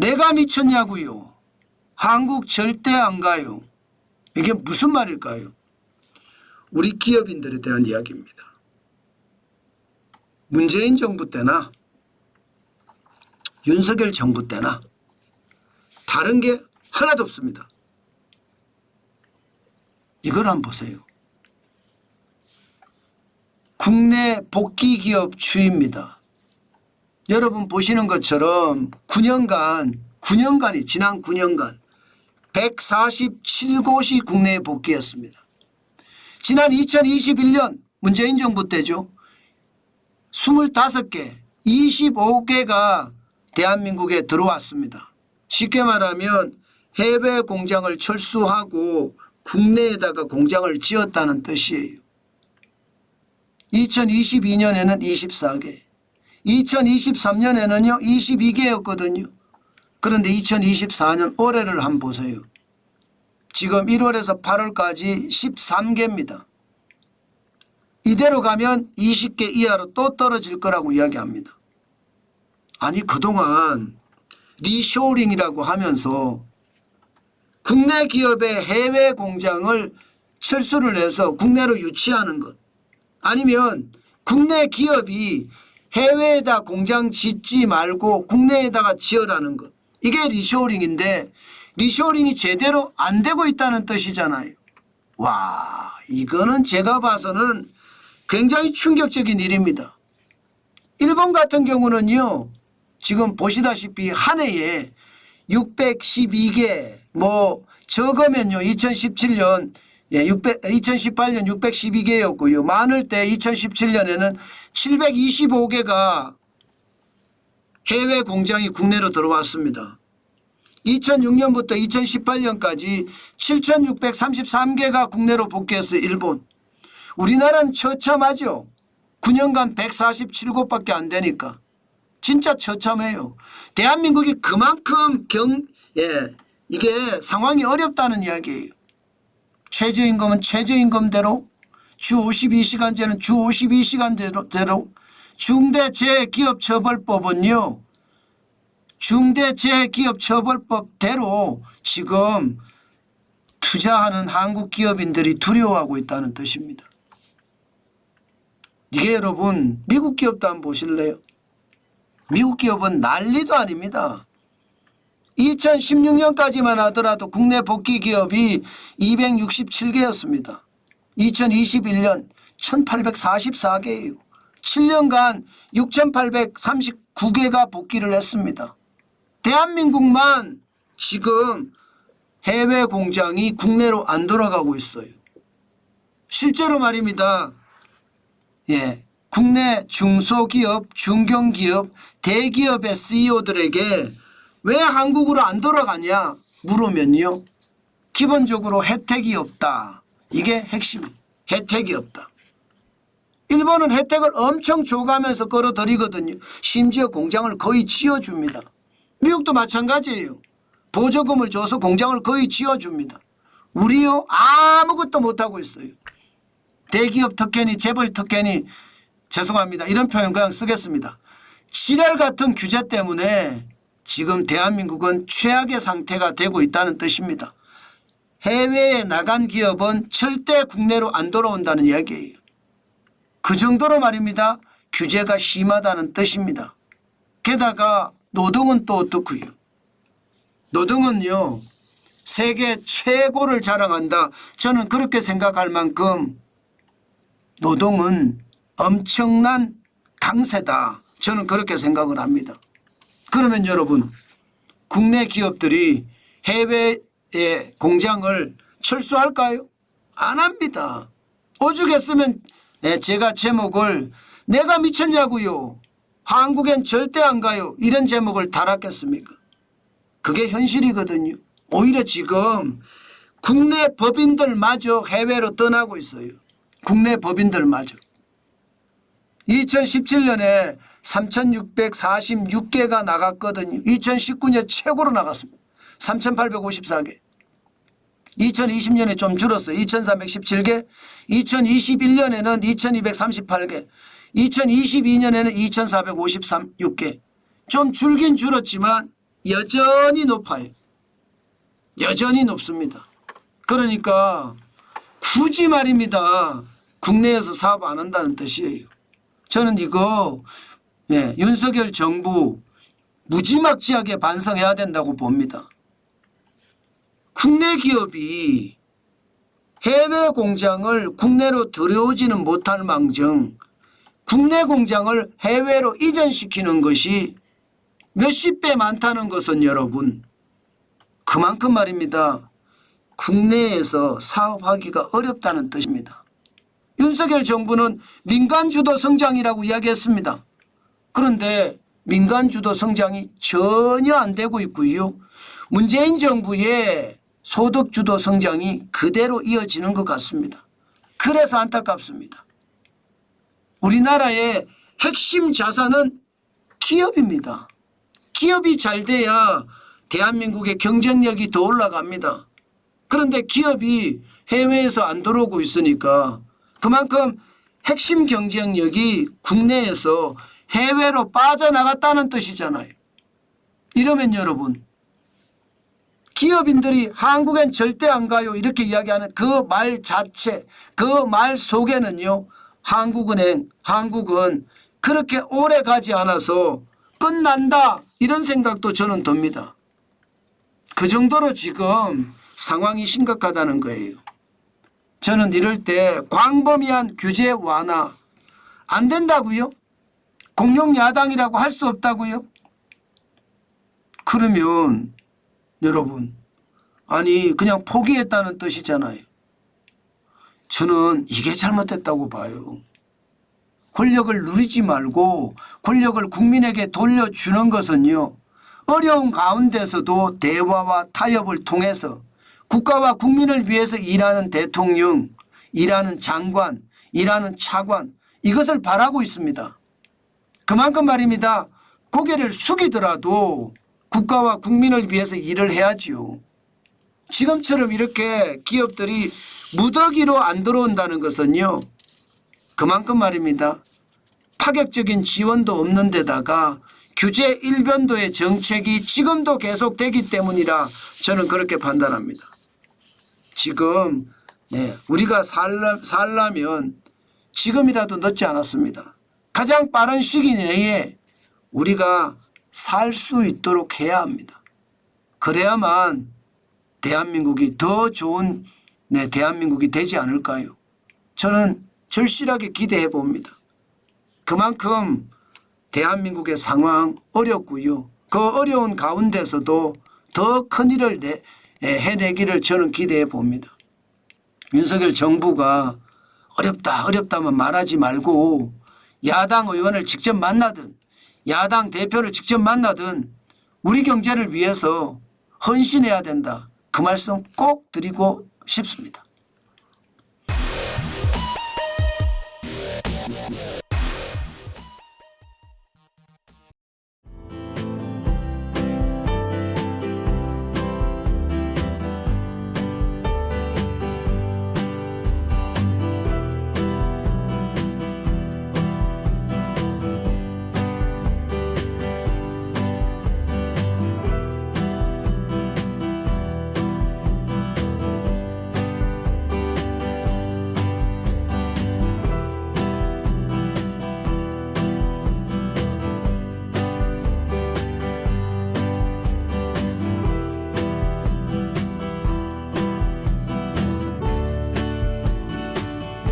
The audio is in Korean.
내가 미쳤냐고요. 한국 절대 안 가요. 이게 무슨 말일까요? 우리 기업인들에 대한 이야기입니다. 문재인 정부 때나 윤석열 정부 때나 다른 게 하나도 없습니다. 이걸 한번 보세요. 국내 복귀 기업 추이입니다. 여러분 보시는 것처럼 9년간이 지난 9년간 147곳이 국내에 복귀했습니다. 지난 2021년 문재인 정부 때죠. 25개, 25개가 대한민국에 들어왔습니다. 쉽게 말하면 해외 공장을 철수하고 국내에다가 공장을 지었다는 뜻이에요. 2022년에는 24개, 2023년에는요 22개였거든요. 그런데 2024년 올해를 한번 보세요. 지금 1월에서 8월까지 13개입니다. 이대로 가면 20개 이하로 또 떨어질 거라고 이야기합니다. 아니 그동안 리쇼링이라고 하면서 국내 기업의 해외 공장을 철수를 해서 국내로 유치하는 것, 아니면 국내 기업이 해외에다 공장 짓지 말고 국내에다가 지어라는 것, 이게 리쇼링인데 리쇼링이 제대로 안 되고 있다는 뜻이잖아요. 와, 이거는 제가 봐서는 굉장히 충격적인 일입니다. 일본 같은 경우는요 지금 보시다시피 한 해에 612개 적으면요 2018년 612개였고요. 많을 때 2017년에는 725개가 해외 공장이 국내로 들어왔습니다. 2006년부터 2018년까지 7,633개가 국내로 복귀해서 일본. 우리나라는 처참하죠. 9년간 147곳밖에 안 되니까. 진짜 처참해요. 대한민국이 그만큼 이게 상황이 어렵다는 이야기예요. 최저임금은 최저임금대로, 주 52시간제는 주 52시간제로, 중대재해기업처벌법은요 중대재해기업처벌법대로 지금 투자하는 한국 기업인들이 두려워하고 있다는 뜻입니다. 이게 여러분 미국 기업도 한번 보실래요? 미국 기업은 난리도 아닙니다. 2016년까지만 하더라도 국내 복귀 기업이 267개였습니다. 2021년 1844개예요. 7년간 6839개가 복귀를 했습니다. 대한민국만 지금 해외 공장이 국내로 안 돌아가고 있어요. 실제로 말입니다. 국내 중소기업, 중견기업, 대기업의 CEO들에게 왜 한국으로 안 돌아가냐 물으면요. 기본적으로 혜택이 없다. 이게 핵심. 혜택이 없다. 일본은 혜택을 엄청 줘가면서 끌어들이거든요. 심지어 공장을 거의 지어줍니다. 미국도 마찬가지예요. 보조금을 줘서 공장을 거의 지어줍니다. 우리요 아무것도 못하고 있어요. 대기업 특혜니 재벌 특혜니 죄송합니다. 이런 표현 그냥 쓰겠습니다. 지랄 같은 규제 때문에 지금 대한민국은 최악의 상태가 되고 있다는 뜻입니다. 해외에 나간 기업은 절대 국내로 안 돌아온다는 이야기예요. 그 정도로 말입니다. 규제가 심하다는 뜻입니다. 게다가 노동은 또 어떻고요? 노동은요 세계 최고를 자랑한다. 저는 그렇게 생각할 만큼 노동은 엄청난 강세다. 저는 그렇게 생각을 합니다. 그러면 여러분 국내 기업들이 해외의 공장을 철수할까요? 안 합니다. 오죽했으면 제가 제목을 내가 미쳤냐고요. 한국엔 절대 안 가요. 이런 제목을 달았겠습니까? 그게 현실이거든요. 오히려 지금 국내 법인들마저 해외로 떠나고 있어요. 국내 법인들마저. 2017년에 3,646개가 나갔거든요. 2019년 최고로 나갔습니다. 3,854개. 2020년에 좀 줄었어요. 2,317개. 2021년에는 2,238개. 2022년에는 2,456개. 좀 줄긴 줄었지만 여전히 높아요. 여전히 높습니다. 그러니까 굳이 말입니다. 국내에서 사업 안 한다는 뜻이에요. 저는 이거 윤석열 정부 무지막지하게 반성해야 된다고 봅니다. 국내 기업이 해외 공장을 국내로 들여오지는 못할 망정 국내 공장을 해외로 이전시키는 것이 몇십 배 많다는 것은 여러분 그만큼 말입니다. 국내에서 사업하기가 어렵다는 뜻입니다. 윤석열 정부는 민간주도 성장이라고 이야기했습니다. 그런데 민간주도 성장이 전혀 안 되고 있고요. 문재인 정부의 소득주도 성장이 그대로 이어지는 것 같습니다. 그래서 안타깝습니다. 우리나라의 핵심 자산은 기업입니다. 기업이 잘 돼야 대한민국의 경쟁력이 더 올라갑니다. 그런데 기업이 해외에서 안 들어오고 있으니까 그만큼 핵심 경쟁력이 국내에서 해외로 빠져나갔다는 뜻이잖아요. 이러면 여러분 기업인들이 한국엔 절대 안 가요 이렇게 이야기하는 그 말 자체 그 말 속에는요 한국은 그렇게 오래 가지 않아서 끝난다 이런 생각도 저는 듭니다. 그 정도로 지금 상황이 심각하다는 거예요. 저는 이럴 때 광범위한 규제 완화 안 된다고요? 공룡 야당이라고 할 수 없다고요? 그러면 여러분 아니 그냥 포기했다는 뜻이잖아요. 저는 이게 잘못됐다고 봐요. 권력을 누리지 말고 권력을 국민에게 돌려주는 것은요. 어려운 가운데서도 대화와 타협을 통해서 국가와 국민을 위해서 일하는 대통령, 일하는 장관, 일하는 차관 이것을 바라고 있습니다. 그만큼 말입니다. 고개를 숙이더라도 국가와 국민을 위해서 일을 해야지요. 지금처럼 이렇게 기업들이 무더기로 안 들어온다는 것은요. 그만큼 말입니다. 파격적인 지원도 없는 데다가 규제 일변도의 정책이 지금도 계속되기 때문이라 저는 그렇게 판단합니다. 지금 우리가 살려면 지금이라도 늦지 않았습니다. 가장 빠른 시기 내에 우리가 살 수 있도록 해야 합니다. 그래야만 대한민국이 더 좋은 대한민국이 되지 않을까요? 저는 절실하게 기대해 봅니다. 그만큼 대한민국의 상황 어렵고요. 그 어려운 가운데서도 더 큰 일을 해내기를 저는 기대해 봅니다. 윤석열 정부가 어렵다만 말하지 말고 야당 의원을 직접 만나든 야당 대표를 직접 만나든 우리 경제를 위해서 헌신해야 된다. 그 말씀 꼭 드리고 싶습니다.